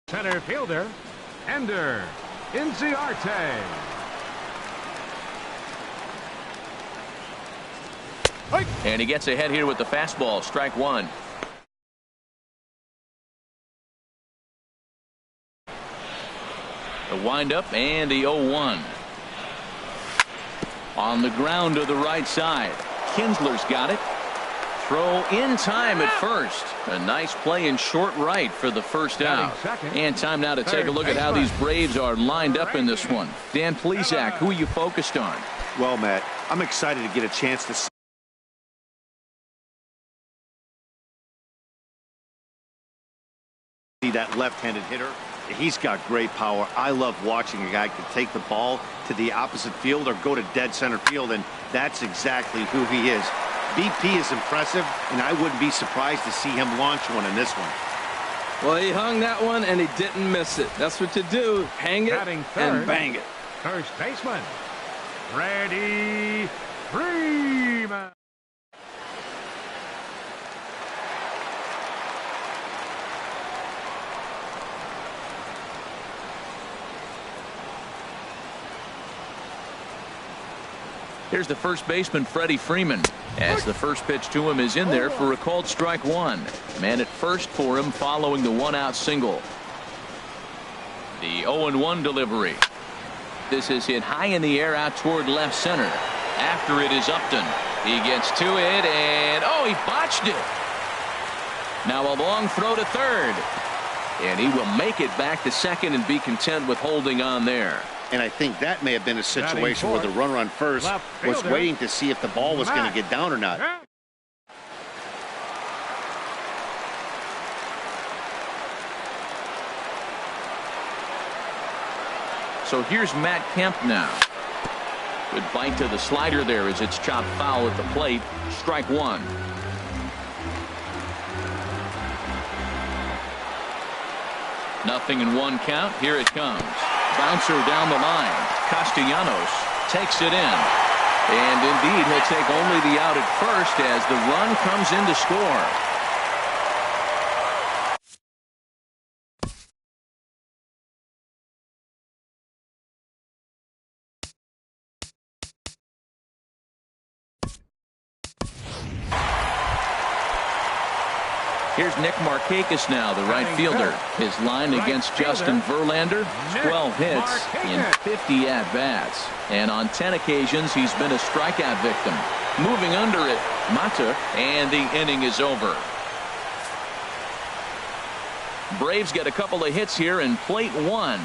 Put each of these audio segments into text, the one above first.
Center fielder, Ender Inciarte. And he gets ahead here with the fastball. Strike one. The windup and the 0-1. On the ground to the right side. Kinsler's got it. Throw in time at first. A nice play in short right for the first out. And time now to take a look at how these Braves are lined up in this one. Dan Plesac, who are you focused on? Well, Matt, I'm excited to get a chance to see that left-handed hitter. He's got great power. I love watching a guy can take the ball to the opposite field or go to dead center field, and that's exactly who he is. BP is impressive, and I wouldn't be surprised to see him launch one in this one. Well, he hung that one, and he didn't miss it. That's what you do. Hang it and bang it. First baseman, Freddie Freeman. Here's the first baseman, Freddie Freeman, as the first pitch to him is in there for a called strike one. Man at first for him following the one-out single. The 0-1 delivery. This is hit high in the air out toward left center. After it is Upton. He gets to it, and oh, he botched it. Now a long throw to third. And he will make it back to second and be content with holding on there. And I think that may have been a situation where the runner on first was waiting to see if the ball was going to get down or not. So here's Matt Kemp now. Good bite to the slider there as it's chopped foul at the plate. Strike one. Nothing in one count. Here it comes. Bouncer down the line. Castellanos takes it in. And indeed, he'll take only the out at first as the run comes in to score. Here's Nick Markakis now, the right fielder. His line against Justin Verlander, 12 hits in 50 at-bats. And on 10 occasions, he's been a strikeout victim. Moving under it, Mata, and the inning is over. Braves get a couple of hits here in plate one.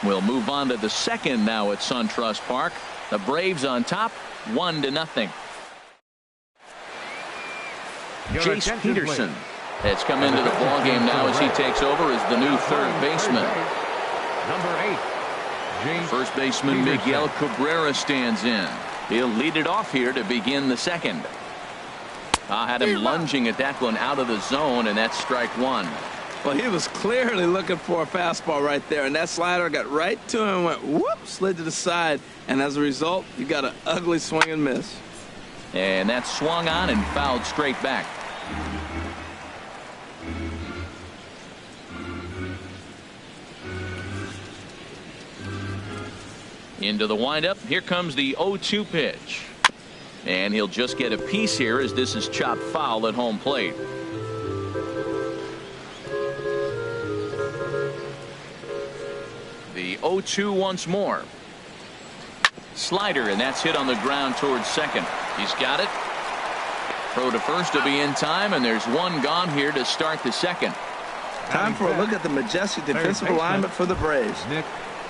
We'll move on to the second now at SunTrust Park. The Braves on top, 1-0. Jace Peterson has come into the ballgame now as he takes over as the new third baseman. Number 8. First baseman Miguel Cabrera stands in. He'll lead it off here to begin the second. I had him lunging at that one out of the zone, and that's strike one. Well, he was clearly looking for a fastball right there, and that slider got right to him and went whoop, slid to the side, and as a result, you got an ugly swing and miss. And that swung on and fouled straight back. Into the windup. Here comes the 0-2 pitch. And he'll just get a piece here as this is chopped foul at home plate. The 0-2 once more. Slider, and that's hit on the ground towards second. He's got it. Throw to first to be in time, and there's one gone here to start the second. Time for a look at the majestic defensive alignment for the Braves.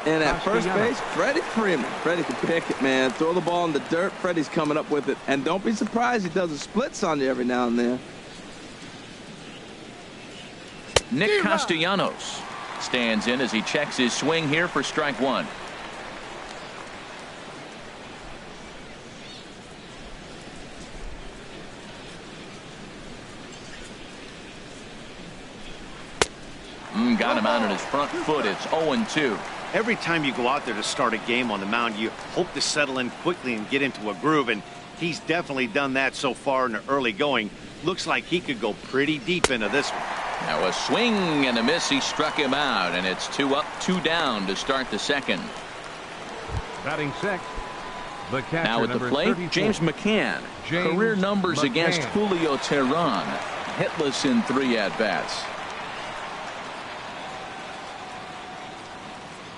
And at first base, Freddie Freeman. Freddie can pick it, man. Throw the ball in the dirt. Freddie's coming up with it. And don't be surprised he does a splits on you every now and then. Nick Castellanos stands in as he checks his swing here for strike one. Got him out on his front foot. It's 0-2. Every time you go out there to start a game on the mound, you hope to settle in quickly and get into a groove, and he's definitely done that so far in the early going. Looks like he could go pretty deep into this one. Now a swing and a miss. He struck him out, and it's 2 up, 2 down to start the second. Batting sixth, the catcher, now at the plate, 34. James McCann. James Career numbers McCann. against Julio Teheran. Hitless in 3 at-bats.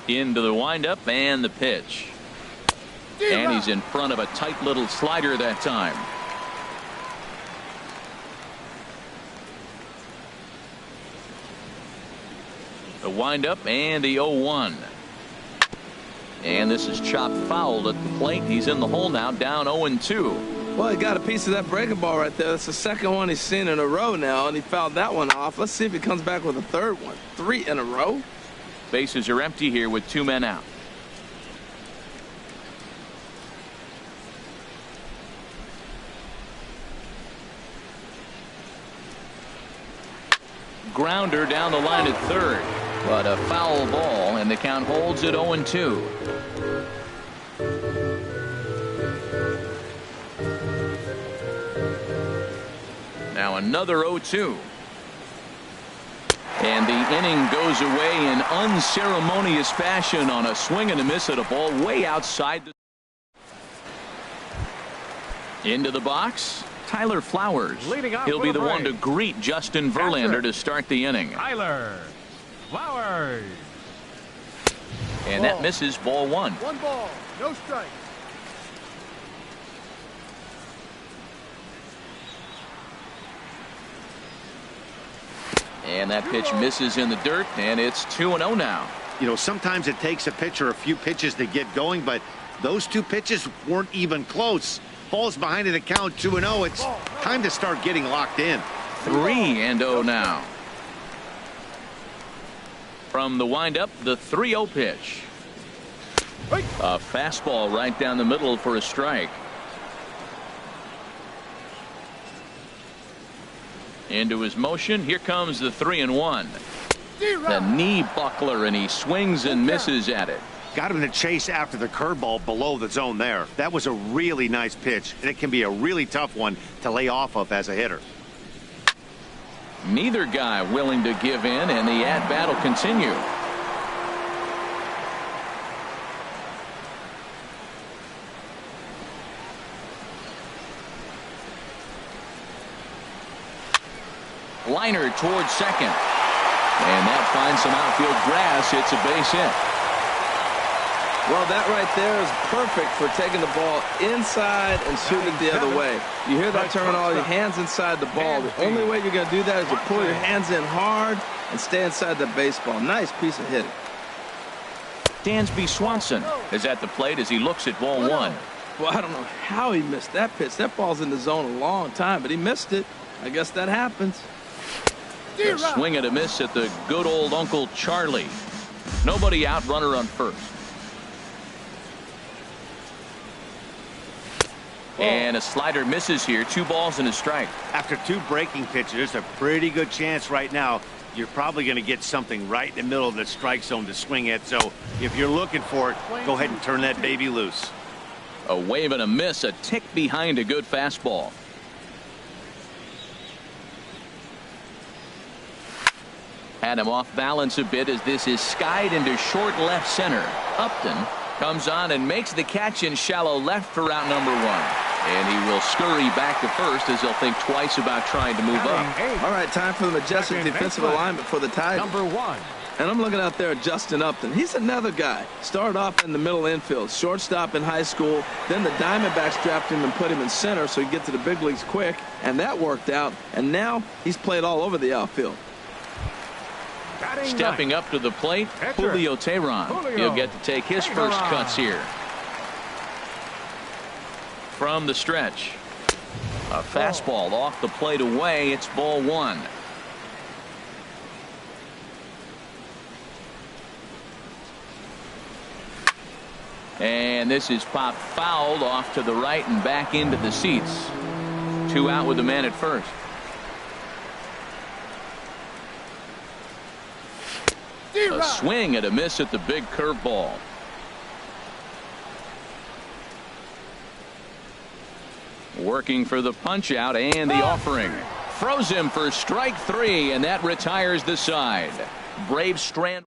Into the windup and the pitch. And he's in front of a tight little slider that time. The windup and the 0-1. And this is chopped foul at the plate. He's in the hole now, down 0-2. Well, he got a piece of that breaking ball right there. That's the second one he's seen in a row now, and he fouled that one off. Let's see if he comes back with a third one. 3 in a row. Bases are empty here with 2 men out. Grounder down the line at third. But a foul ball, and the count holds at 0-2. Now another 0-2. And the inning goes away in unceremonious fashion on a swing and a miss at a ball way outside the. Into the box, Tyler Flowers. He'll be the one to greet Justin Verlander to start the inning. Tyler Flowers. And that misses, ball 1. 1 ball, no strike. And that pitch misses in the dirt, and it's 2-0 now. You know, sometimes it takes a pitcher a few pitches to get going, but those 2 pitches weren't even close. Falls behind in the count, 2-0. It's time to start getting locked in. 3-0 now. From the windup, the 3-0 pitch. A fastball right down the middle for a strike. Into his motion. Here comes the 3-1. The knee buckler, and he swings and misses at it. Got him in the chase after the curveball below the zone there. That was a really nice pitch, and it can be a really tough one to lay off of as a hitter. Neither guy willing to give in, and the at-bat will continue. Liner towards second. And that finds some outfield grass. It's a base hit. Well, that right there is perfect for taking the ball inside and shooting it the other way. You hear that terminology, hands inside the ball. The only way you're going to do that is to pull your hands in hard and stay inside the baseball. Nice piece of hitting. Dansby Swanson is at the plate as he looks at ball 1. Well, I don't know how he missed that pitch. That ball's in the zone a long time, but he missed it. I guess that happens. A swing and a miss at the good old Uncle Charlie. Nobody out, runner on first. And a slider misses here. 2 balls and a strike. After 2 breaking pitches, there's a pretty good chance right now you're probably going to get something right in the middle of the strike zone to swing at. So if you're looking for it, go ahead and turn that baby loose. A wave and a miss, a tick behind a good fastball. Had him off balance a bit as this is skied into short left center. Upton comes on and makes the catch in shallow left for out number 1. And he will scurry back to first as he'll think twice about trying to move up. All right, time for the majestic defensive alignment for the Tigers. Number 1. And I'm looking out there at Justin Upton. He's another guy. Started off in the middle infield, shortstop in high school. Then the Diamondbacks drafted him and put him in center so he could get to the big leagues quick. And that worked out. And now he's played all over the outfield. Stepping up to the plate, Julio Teheran. He'll get to take his first cuts here. From the stretch. A fastball off the plate away. It's ball 1. And this is popped fouled off to the right and back into the seats. 2 out with the man at first. A swing and a miss at the big curveball. Working for the punch out and the offering. Throws him for strike 3, and that retires the side. Braves strand.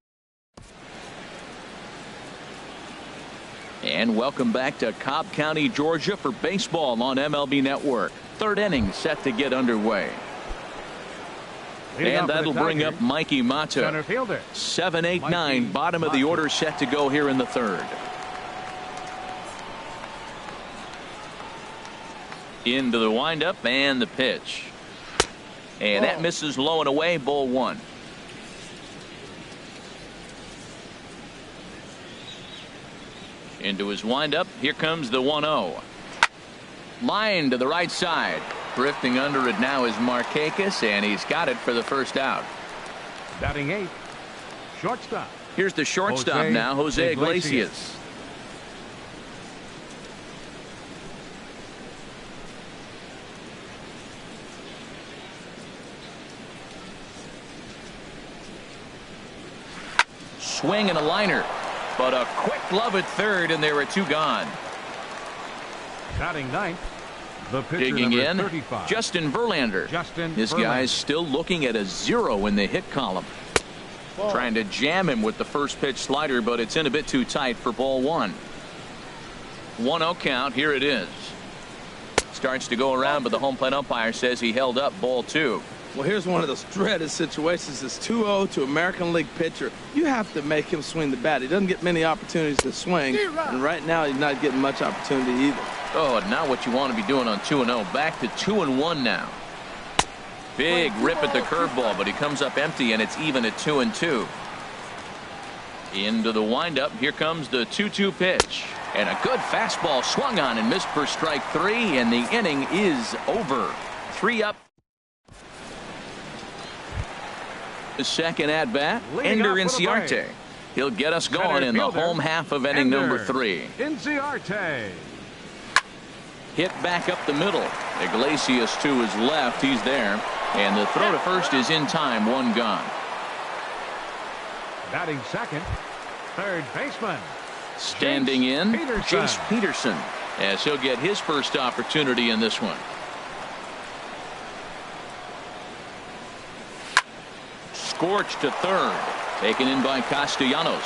And welcome back to Cobb County, Georgia for baseball on MLB Network. Third inning set to get underway. And that'll bring up Mikey Mata. Center fielder. 7, 8, Mikey 9. Bottom of the order set to go here in the third. Into the windup and the pitch. And that misses low and away. Ball 1. Into his windup. Here comes the 1-0. Line to the right side. Drifting under it now is Markakis, and he's got it for the first out. Batting 8. Shortstop. Here's the shortstop now, Jose Iglesias. Swing and a liner, but a quick glove at third, and there are 2 gone. Batting 9th. The pitcher, digging in, 35. Justin Verlander. This guy's still looking at a 0 in the hit column. Trying to jam him with the first pitch slider, but it's in a bit too tight for ball 1. 1-0 count. Here it is. Starts to go around, but the home plate umpire says he held up. Ball 2. Well, here's one of those dreaded situations. It's 2-0 to American League pitcher. You have to make him swing the bat. He doesn't get many opportunities to swing, and right now he's not getting much opportunity either. Oh, not what you want to be doing on 2-0. Back to 2-1 now. Big rip at the curveball, but he comes up empty, and it's even at 2-2. Into the windup. Here comes the 2-2 pitch. And a good fastball swung on and missed for strike 3, and the inning is over. 3 up. The second at bat, Ender Inciarte. He'll get us going in the home half of inning number 3. Inciarte. Hit back up the middle. Iglesias to his left. He's there. And the throw to first is in time. 1 gone. Batting second. Third baseman. Standing in, Peterson. Jace Peterson, as he'll get his first opportunity in this one. Scorched to third. Taken in by Castellanos.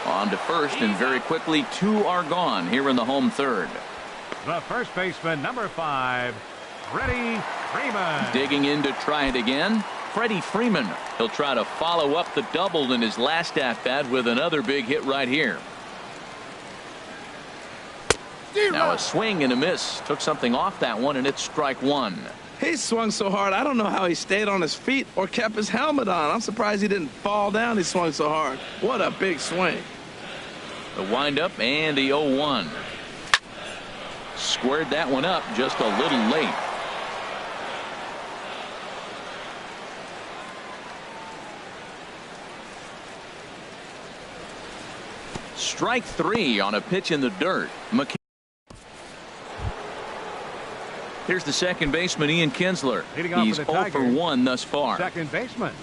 On to first, and very quickly 2 are gone here in the home third. The first baseman, number 5, Freddie Freeman. Digging in to try it again, Freddie Freeman. He'll try to follow up the double in his last at-bat with another big hit right here. Now a swing and a miss. Took something off that one, and it's strike 1. He swung so hard, I don't know how he stayed on his feet or kept his helmet on. I'm surprised he didn't fall down. He swung so hard. What a big swing. The windup and the 0-1. Squared that one up just a little late. Strike 3 on a pitch in the dirt. Here's the second baseman, Ian Kinsler. He's 0 for 1 thus far. Second baseman,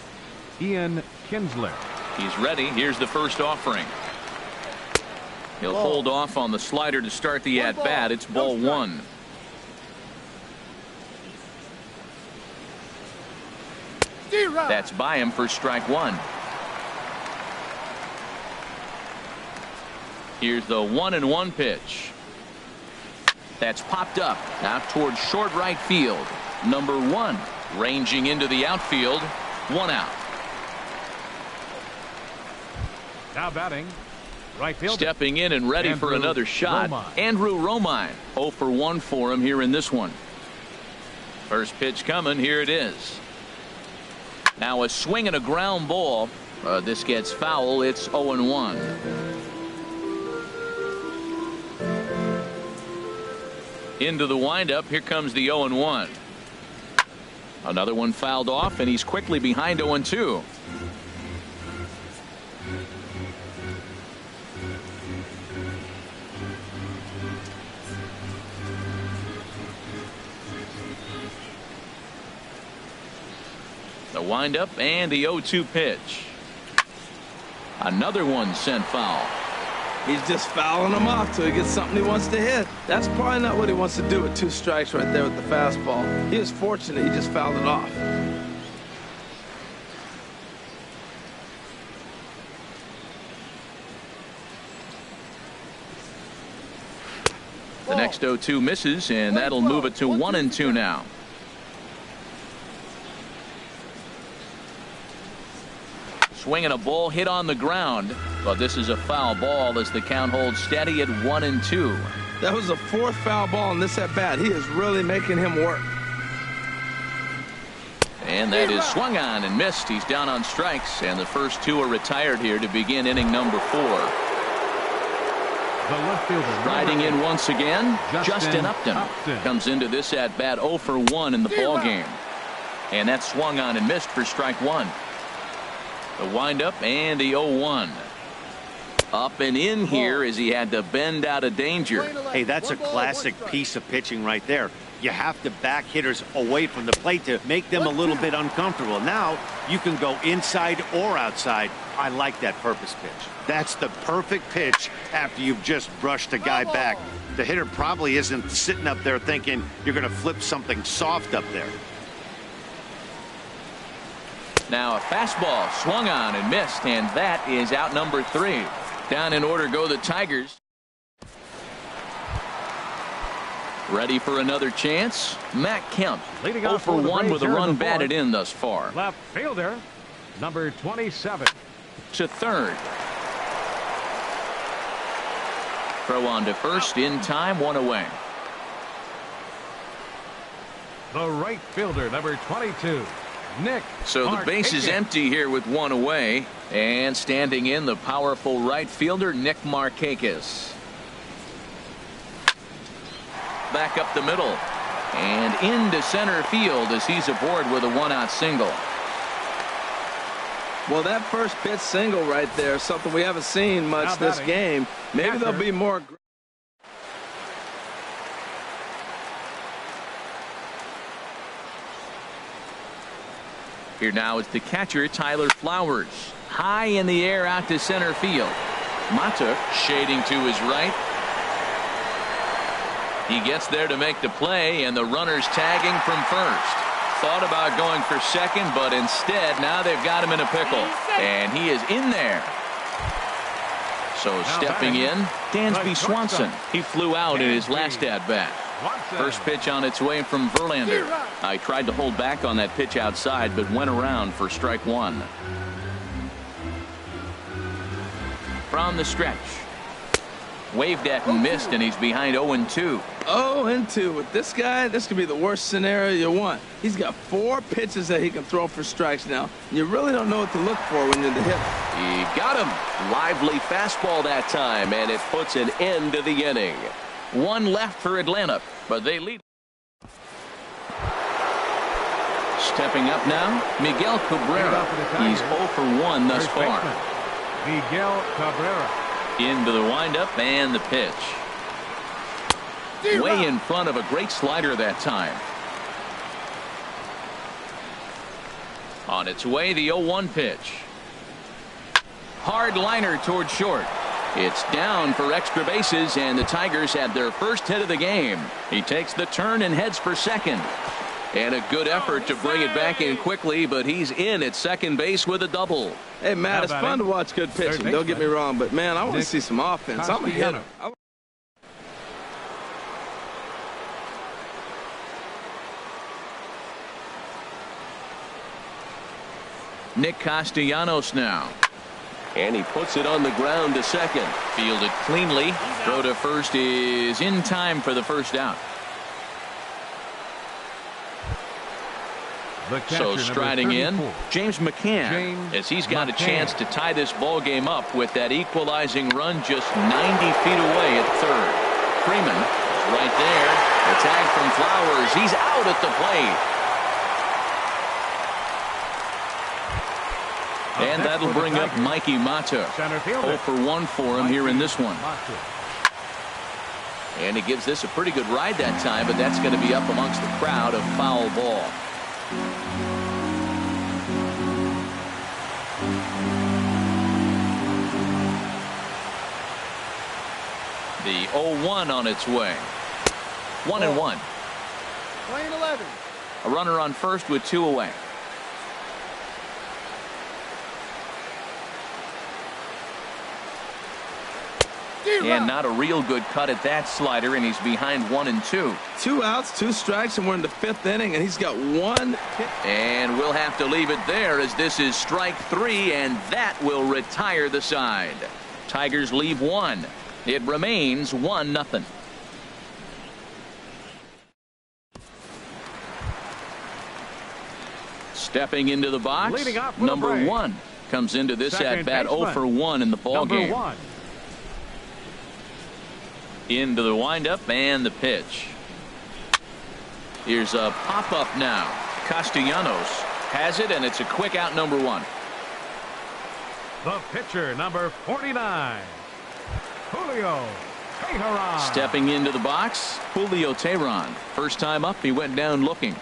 Ian Kinsler. He's ready. Here's the first offering. He'll hold off on the slider to start the at-bat. It's ball 1. That's by him for strike 1. Here's the 1-1 pitch. That's popped up out towards short right field. Number 1 ranging into the outfield. 1 out. Now batting, right field. Stepping in and ready for another shot. Andrew Romine. 0 for 1 for him here in this one. First pitch coming. Here it is. Now a swing and a ground ball. This gets foul. It's 0-1. Into the windup. Here comes the 0-1. Another one fouled off, and he's quickly behind 0-2. The windup and the 0-2 pitch. Another one sent foul. He's just fouling them off till he gets something he wants to hit. That's probably not what he wants to do with 2 strikes right there with the fastball. He was fortunate he just fouled it off. The next 0-2 misses, and that'll move it to 1-2 now. Swinging a ball hit on the ground, but this is a foul ball as the count holds steady at 1-2. That was the 4th foul ball in this at bat. He is really making him work. And that is swung on and missed. He's down on strikes, and the first 2 are retired here to begin inning number 4. The left fielder Riding in once again, Justin Upton comes into this at bat 0 for 1 in the ball game, and that swung on and missed for strike 1. The windup and the 0-1. Up and in here as he had to bend out of danger. Hey, that's a classic piece of pitching right there. You have to back hitters away from the plate to make them a little bit uncomfortable. Now you can go inside or outside. I like that purpose pitch. That's the perfect pitch after you've just brushed a guy back. The hitter probably isn't sitting up there thinking you're going to flip something soft up there. Now a fastball swung on and missed, and that is out number 3. Down in order go the Tigers. Ready for another chance. Matt Kemp 0 for 1 with a run batted in thus far. Left fielder number 27 to third. Throw on to first in time, 1 away. The right fielder number 22 Nick. So the base is empty here with 1 away, and standing in the powerful right fielder Nick Markakis. Back up the middle and into center field as he's aboard with a 1-out single. Well, that first pitch single right there, something we haven't seen much this game. Maybe there'll be more. Here now is the catcher, Tyler Flowers. High in the air out to center field. Mata shading to his right. He gets there to make the play, and the runner's tagging from first. Thought about going for second, but instead now they've got him in a pickle, and he is in there. So stepping in, Dansby Swanson. He flew out in his last at-bat. First pitch on its way from Verlander. I tried to hold back on that pitch outside, but went around for strike 1. From the stretch. Waved at and missed, and he's behind 0-2. 0-2 with this guy. This could be the worst scenario you want. He's got 4 pitches that he can throw for strikes now. You really don't know what to look for when you're the hitter. He got him. Lively fastball that time, and it puts an end to the inning. 1 left for Atlanta, but they lead. Stepping up now, Miguel Cabrera. He's 0 for 1 thus far. Miguel Cabrera. Into the windup and the pitch. Way in front of a great slider that time. On its way, the 0-1 pitch. Hard liner toward short. It's down for extra bases, and the Tigers had their first hit of the game. He takes the turn and heads for second. And a good effort to bring it back in quickly, but he's in at second base with a double. Hey, Matt, it's fun to watch good pitching. Don't get me wrong, but, man, I want to see some offense. I'm a hitter. Nick Castellanos now. And he puts it on the ground to second. Fielded cleanly. Throw to first is in time for the first out. So striding in, James McCann, as he's got a chance to tie this ball game up with that equalizing run just 90 feet away at third. Freeman is right there. The tag from Flowers. He's out at the plate. And that'll bring up Mikey Mata. 0 for 1 for him here in this one. And he gives this a pretty good ride that time, but that's going to be up amongst the crowd of foul ball. The 0-1 on its way. 1-1. Lane 11. A runner on first with 2 away. And not a real good cut at that slider, and he's behind 1-2. 2 outs, 2 strikes, and we're in the 5th inning, and he's got 1 hit. And we'll have to leave it there, as this is strike 3, and that will retire the side. Tigers leave 1. It remains 1-0. Stepping into the box, number 1 comes into this at bat 0 for 1 in the ball game. Into the windup and the pitch. Here's a pop-up now. Castellanos has it, and it's a quick out, number 1. The pitcher, number 49, Julio Teheran. Stepping into the box, Julio Teheran. First time up, he went down looking.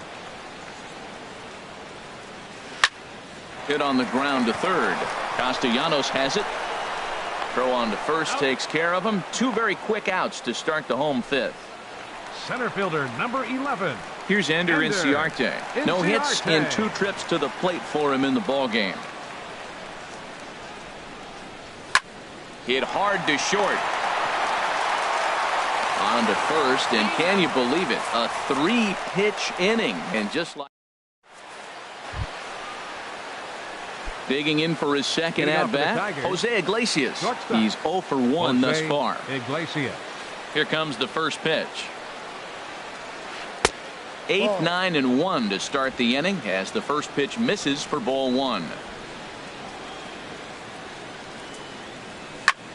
Hit on the ground to third. Castellanos has it. Throw on to first takes care of him. 2 very quick outs to start the home 5th. Center fielder, number 11. Here's Ender Inciarte. No hits in 2 trips to the plate for him in the ball game. Hit hard to short. On to first, and can you believe it? A 3-pitch inning, and just like digging in for his second at-bat, Jose Iglesias. He's 0 for 1 thus far. Iglesias. Here comes the first pitch. 8, 9, and 1 to start the inning as the first pitch misses for ball 1.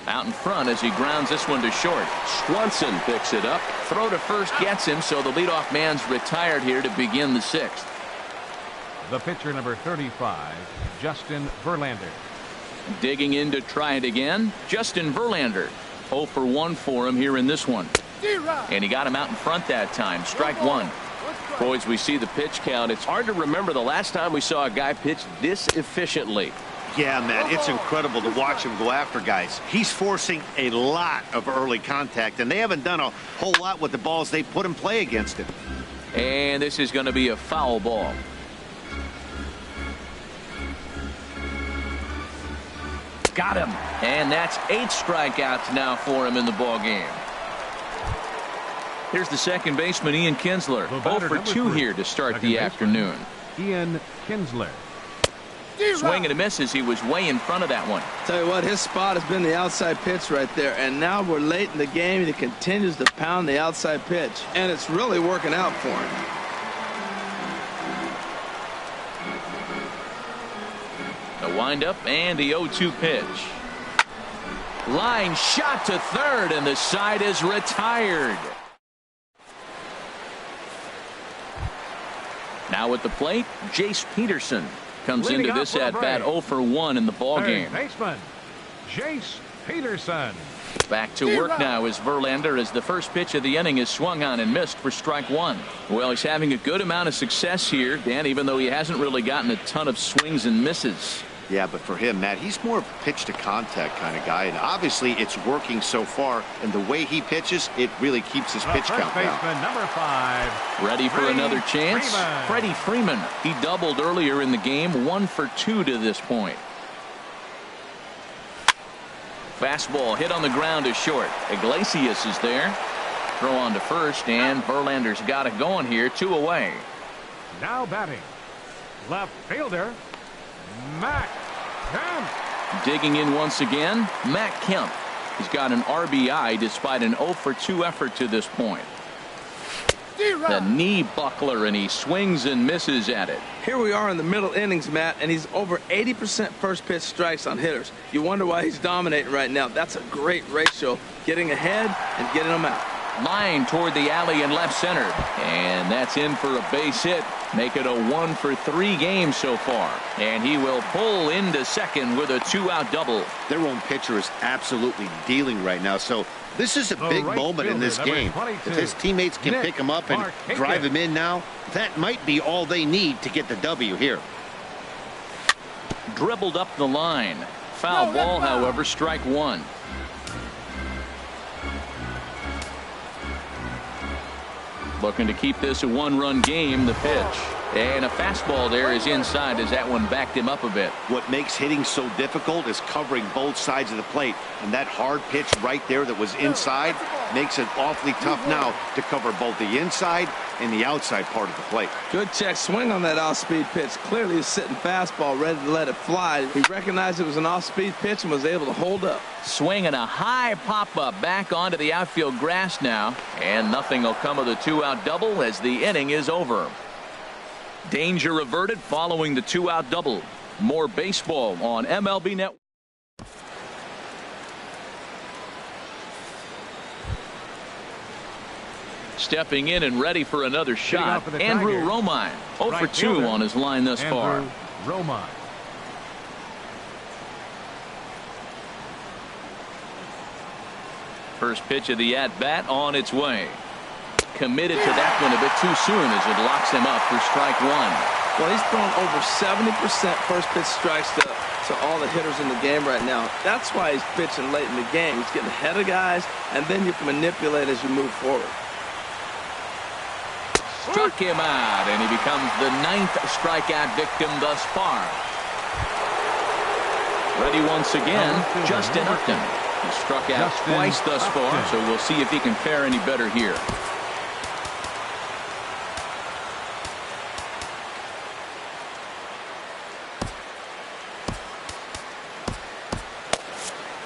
Out in front as he grounds this one to short. Swanson picks it up. Throw to first gets him, so the leadoff man's retired here to begin the 6th. The pitcher, number 35, Justin Verlander. Digging in to try it again, Justin Verlander. 0 for 1 for him here in this one. And he got him out in front that time. Strike 1. Boys, we see the pitch count. It's hard to remember the last time we saw a guy pitch this efficiently. Yeah, man, it's incredible to watch him go after guys. He's forcing a lot of early contact, and they haven't done a whole lot with the balls they put in play against him. And this is going to be a foul ball. Got him. And that's 8 strikeouts now for him in the ball game. Here's the second baseman, Ian Kinsler. 0 for 2 here to start the afternoon. Ian Kinsler. Swing and a miss as he was way in front of that one. Tell you what, his spot has been the outside pitch right there, and now we're late in the game, and he continues to pound the outside pitch, and it's really working out for him. The windup and the 0-2 pitch. Line shot to third, and the side is retired. Now at the plate, Jace Peterson comes into this at-bat 0 for 1 in the ball game. Baseman, Jace Peterson. Back to work now is Verlander as the first pitch of the inning is swung on and missed for strike 1. Well, he's having a good amount of success here, Dan, even though he hasn't really gotten a ton of swings and misses. Yeah, but for him, Matt, he's more of a pitch-to-contact kind of guy, and obviously it's working so far, and the way he pitches, it really keeps his pitch count down. Number 5. Ready for another chance? Freddie Freeman. He doubled earlier in the game, 1 for 2 to this point. Fastball hit on the ground to short. Iglesias is there. Throw on to first, and Verlander's got it going here, 2 away. Now batting, left fielder, Matt Kemp. Digging in once again, Matt Kemp. He's got an RBI despite an 0 for 2 effort to this point. The knee buckler, and he swings and misses at it. Here we are in the middle innings, Matt, and he's over 80% first pitch strikes on hitters. You wonder why he's dominating right now. That's a great ratio, getting ahead and getting them out. Line toward the alley in left center, and that's in for a base hit. Make it a 1 for 3 game so far, and he will pull into second with a 2-out double. Their own pitcher is absolutely dealing right now, so this is a big moment in this game. If his teammates can pick him up and drive him in now, that might be all they need to get the W here. Dribbled up the line. Foul ball, however, strike 1. Looking to keep this a one-run game. The pitch. And a fastball there is inside as that one backed him up a bit. What makes hitting so difficult is covering both sides of the plate. And that hard pitch right there that was inside makes it awfully tough now to cover both the inside and the outside part of the plate. Good check swing on that off-speed pitch. Clearly he's sitting fastball, ready to let it fly. He recognized it was an off-speed pitch and was able to hold up. Swinging a high pop-up back onto the outfield grass now. And nothing will come of the two-out double as the inning is over. Danger averted following the two-out double. More baseball on MLB Network. Stepping in and ready for another shot, Andrew Romine. 0 for 2 on his line thus far. Romine. First pitch of the at-bat on its way. Committed to that one a bit too soon as it locks him up for strike one. Well, he's thrown over 70% first pitch strikes to all the hitters in the game right now. That's why he's pitching late in the game. He's getting ahead of guys, and then you can manipulate as you move forward. Struck him out, and he becomes the 9th strikeout victim thus far. Ready once again, Justin Upton. He struck out twice thus far, so we'll see if he can fare any better here.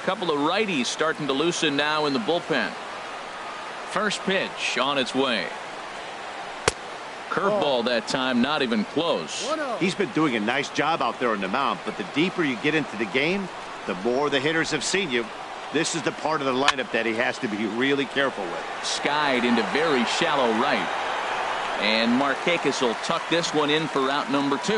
Couple of righties starting to loosen now in the bullpen. First pitch on its way. Curveball that time, not even close. He's been doing a nice job out there on the mound, but the deeper you get into the game, the more the hitters have seen you. This is the part of the lineup that he has to be really careful with. Skied into very shallow right. And Markakis will tuck this one in for out number 2.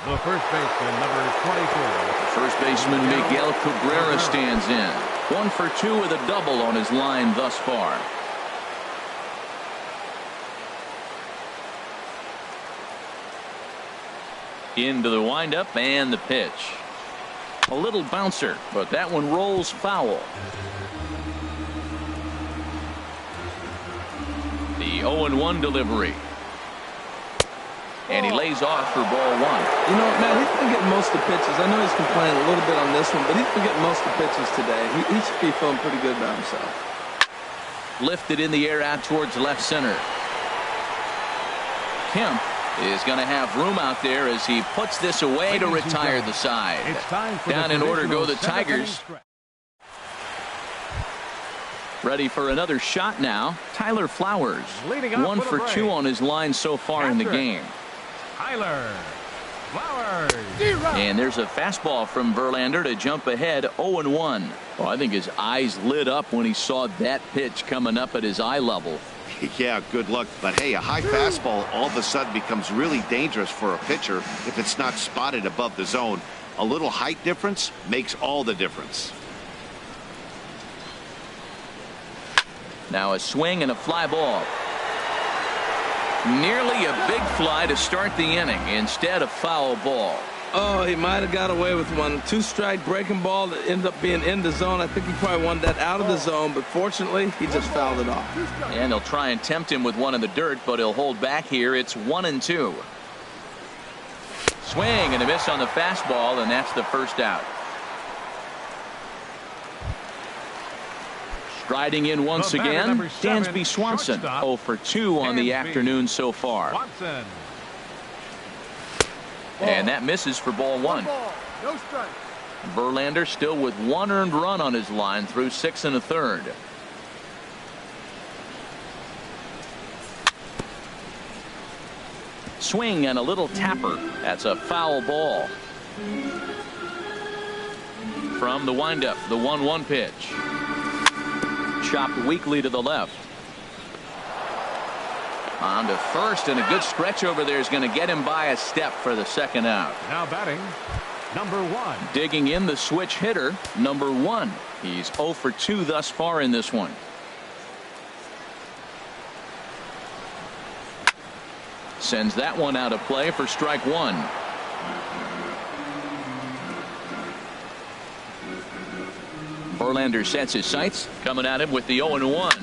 The first baseman, number 24. First baseman Miguel Cabrera stands in. 1 for 2 with a double on his line thus far. Into the windup and the pitch. A little bouncer, but that one rolls foul. The 0-1 delivery. And he lays off for ball 1. You know, man, he's been getting most of the pitches. I know he's complaining a little bit on this one, but he's been getting most of the pitches today. He should be feeling pretty good about himself. Lifted in the air out towards left center. Kemp is going to have room out there as he puts this away to retire the side. Down in order go the Tigers. Ready for another shot now. Tyler Flowers. 1 for 2 on his line so far in the game. Tyler Flowers. And there's a fastball from Verlander to jump ahead 0-1. Well, I think his eyes lit up when he saw that pitch coming up at his eye level. Yeah, good luck. But hey, a high fastball all of a sudden becomes really dangerous for a pitcher if it's not spotted above the zone. A little height difference makes all the difference. Now a swing and a fly ball. Nearly a big fly to start the inning. Instead a foul ball. Oh, he might have got away with one. 2-strike breaking ball that ended up being in the zone. I think he probably wanted that out of the zone, but fortunately he just fouled it off. And they'll try and tempt him with one in the dirt, but he'll hold back here. It's 1-2. Swing and a miss on the fastball, and that's the first out. Striding in once again, Dansby Swanson. 0 for 2 on the afternoon so far. And that misses for ball 1. No strike. Verlander still with 1 earned run on his line through 6 1/3. Swing and a little tapper. That's a foul ball. From the windup, the 1-1 pitch. Chopped weakly to the left. On to first, and a good stretch over there is going to get him by a step for the second out. Now batting, number 1. Digging in the switch hitter, number 1. He's 0 for 2 thus far in this one. Sends that one out of play for strike 1. Verlander sets his sights, coming at him with the 0-1.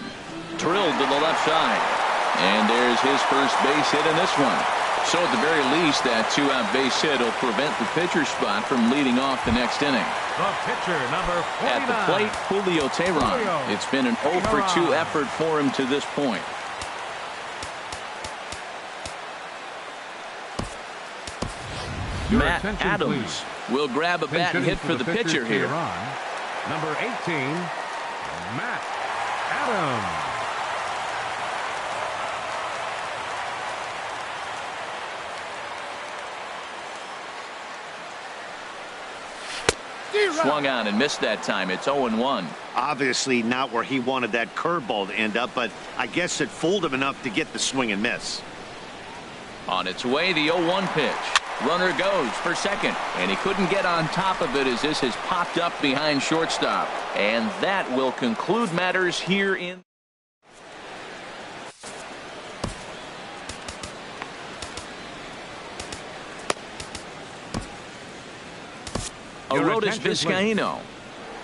drilled to the left side. And there's his first base hit in this one. So at the very least, that two-out base hit will prevent the pitcher spot from leading off the next inning. The pitcher, number 49. At the plate, Julio Teheran. It's been an 0 for 2 effort for him to this point. Matt Adams will grab a bat and hit for the pitcher here. Number 18, Matt Adams. Swung on and missed that time. It's 0-1. Obviously not where he wanted that curveball to end up, but I guess it fooled him enough to get the swing and miss. On its way, the 0-1 pitch. Runner goes for second, and he couldn't get on top of it as this has popped up behind shortstop. And that will conclude matters here in Arodys Vizcaíno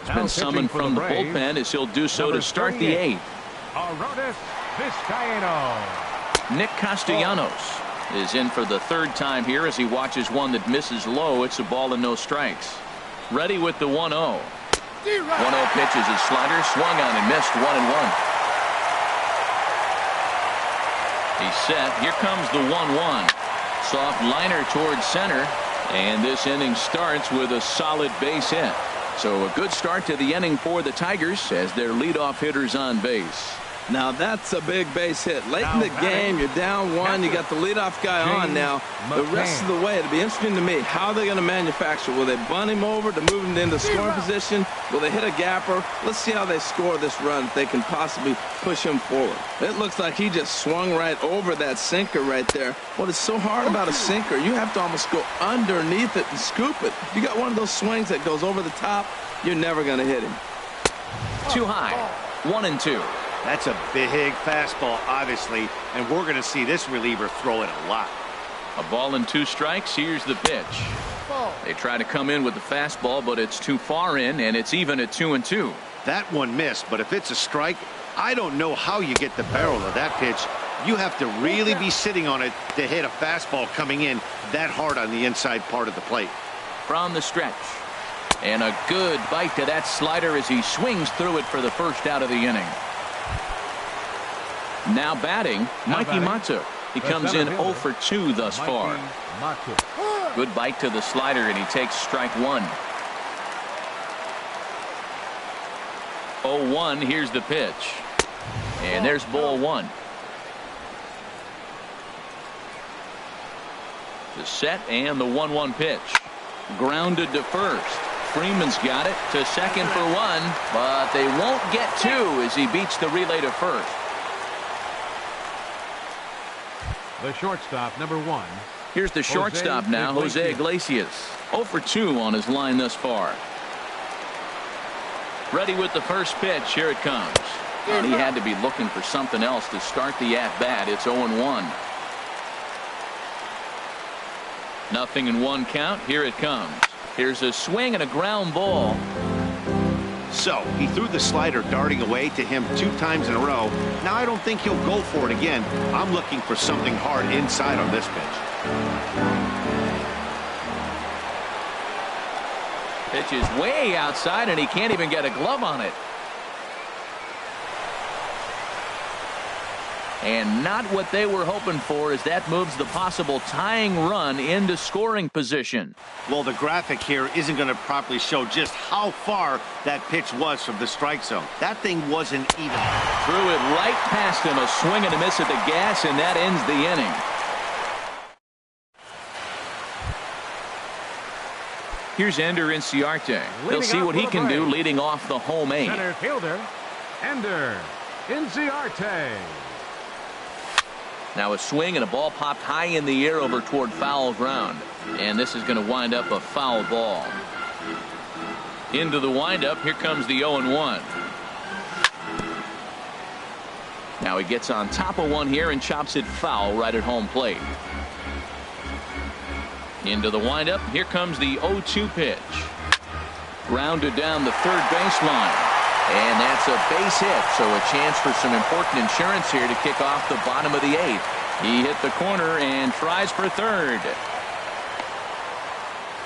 has been summoned from the bullpen as he'll do so to start the 8th. Arodys Vizcaíno. Nick Castellanos is in for the 3rd time here as he watches one that misses low. It's a ball and no strikes. Ready with the 1-0. 1-0 pitch is his slider, swung on and missed. 1-1. He's set. Here comes the 1-1. Soft liner towards center. And this inning starts with a solid base hit. So a good start to the inning for the Tigers as their leadoff hitter's on base. Now that's a big base hit. Late in the game, you're down 1. You got the leadoff guy on now. The rest of the way, it'll be interesting to me how they're going to manufacture. Will they bunt him over to move him into scoring position? Will they hit a gapper? Let's see how they score this run if they can possibly push him forward. It looks like he just swung right over that sinker right there. What is so hard about a sinker, you have to almost go underneath it and scoop it. You got one of those swings that goes over the top, you're never going to hit him. Too high. 1-2. That's a big fastball, obviously, and we're going to see this reliever throw it a lot. A ball and 2 strikes. Here's the pitch. They try to come in with the fastball, but it's too far in, and it's even at 2-2. That one missed, but if it's a strike, I don't know how you get the barrel of that pitch. You have to really be sitting on it to hit a fastball coming in that hard on the inside part of the plate. From the stretch. And a good bite to that slider as he swings through it for the first out of the inning. Now batting, Mikey Matuk. He comes in 0 for 2 thus far. Good bite to the slider, and he takes strike 1. 0-1. Here's the pitch. And there's ball 1. The set and the 1-1 pitch. Grounded to first. Freeman's got it to second for 1, but they won't get 2 as he beats the relay to first. The shortstop, number 1. Here's the shortstop now, Jose Iglesias. 0 for 2 on his line thus far. Ready with the first pitch. Here it comes. And he had to be looking for something else to start the at-bat. It's 0-1. Nothing in 1 count. Here it comes. Here's a swing and a ground ball. So he threw the slider darting away to him 2 times in a row. Now I don't think he'll go for it again. I'm looking for something hard inside on this pitch. Pitch is way outside, and he can't even get a glove on it. And not what they were hoping for, as that moves the possible tying run into scoring position. Well, the graphic here isn't going to properly show just how far that pitch was from the strike zone. That thing wasn't even. Threw it right past him, a swing and a miss at the gas, and that ends the inning. Here's Ender Inciarte. They'll see what he can do leading off the home 8. Center fielder, Ender Inciarte. Now a swing and a ball popped high in the air over toward foul ground. And this is going to wind up a foul ball. Into the windup. Here comes the 0-1. Now he gets on top of one here and chops it foul right at home plate. Into the windup. Here comes the 0-2 pitch. Grounded down the third baseline. And that's a base hit, so a chance for some important insurance here to kick off the bottom of the 8th. He hit the corner and tries for third.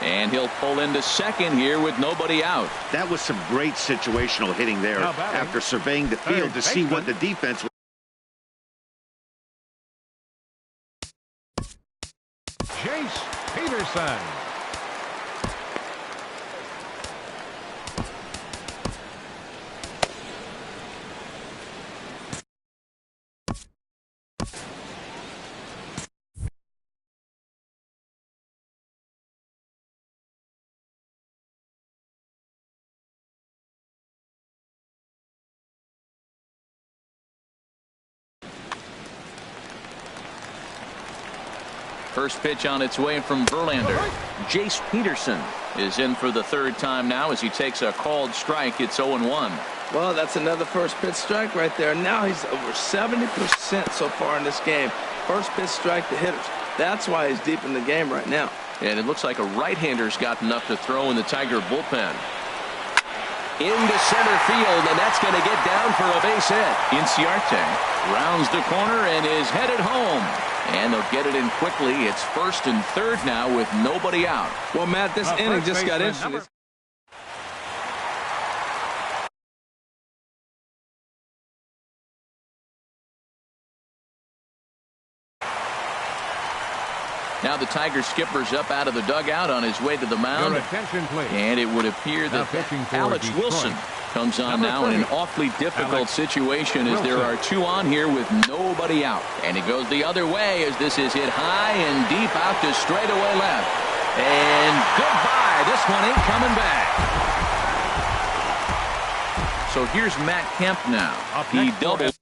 And he'll pull into second here with nobody out. That was some great situational hitting there after surveying the field to see what the defense was. Chase Peterson. First pitch on its way from Verlander. Jace Peterson is in for the third time now as he takes a called strike. It's 0-1. Well, that's another first pitch strike right there. Now he's over 70% so far in this game. First pitch strike to hitters. That's why he's deep in the game right now. And it looks like a right-hander's gotten up to throw in the Tiger bullpen. Into center field, and that's going to get down for a base hit. Inciarte rounds the corner and is headed home. And they'll get it in quickly. It's first and third now with nobody out. Well, Matt, this inning just got interesting. Now the Tiger skipper's up out of the dugout on his way to the mound. Attention, please. And it would appear that Alex Wilson comes on now in an awfully difficult situation as there are two on here with nobody out. And it goes the other way as this is hit high and deep out to straightaway left. And goodbye. This one ain't coming back. So here's Matt Kemp now. He doubled